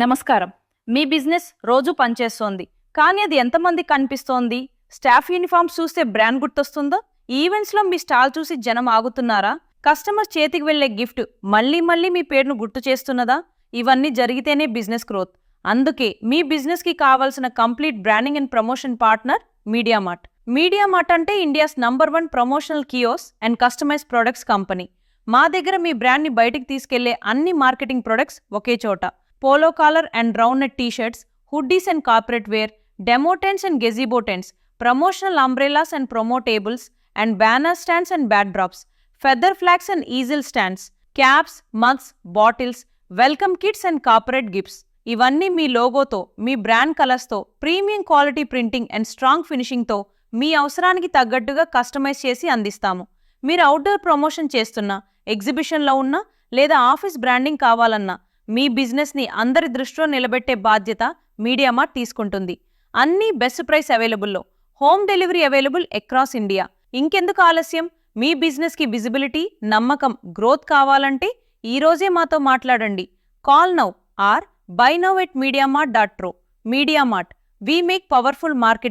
నమస్కారం. మీ బిజినెస్ రోజు పనిచేస్తోంది, కానీ అది ఎంతమందికి కనిపిస్తోంది? స్టాఫ్ యూనిఫామ్స్ చూస్తే బ్రాండ్ గుర్తొస్తుందా? ఈవెంట్స్లో మీ స్టాల్ చూసి జనం ఆగుతున్నారా? కస్టమర్స్ చేతికి వెళ్లే గిఫ్ట్ మళ్ళీ మళ్ళీ మీ పేరును గుర్తు చేస్తున్నదా? ఇవన్నీ జరిగితేనే బిజినెస్ గ్రోత్. అందుకే మీ బిజినెస్కి కావాల్సిన complete branding and promotion partner MediaMart. MediaMart అంటే India's number 1 promotional kiosk and customize products company. మా దగ్గర మీ బ్రాండ్ని బయటికి తీసుకెళ్లే అన్ని మార్కెటింగ్ ప్రొడక్ట్స్ ఒకే చోట. Polo collar and round neck t-shirts, hoodies and corporate wear, demo tents and gazebo tents, promotional umbrellas and promo tables and banner stands and backdrops, feather flags and easel stands, caps, mugs, bottles, welcome kits and corporate gifts. ఇవన్నీ మీ లోగోతో, మీ brand కలర్స్తో, premium quality printing and strong ఫినిషింగ్తో మీ అవసరానికి తగ్గట్టుగా customise చేసి అందిస్తాము. మీరు అవుట్డోర్ ప్రమోషన్ చేస్తున్నా, ఎగ్జిబిషన్లో ఉన్నా లేదా ఆఫీస్ బ్రాండింగ్ కావాలన్నా మీ బిజినెస్ని అందరి దృష్టిలో నిలబెట్టే బాధ్యత మీడియామార్ట్ తీసుకుంటుంది. అన్ని బెస్ట్ ప్రైస్ అవైలబుల్లో, home delivery available across India. ఇంకెందుకు ఆలస్యం? మీ బిజినెస్కి విజిబిలిటీ, నమ్మకం, గ్రోత్ కావాలంటే ఈరోజే మాతో మాట్లాడండి. Call now or buy now at mediamart.pro. MediaMart, we make powerful market.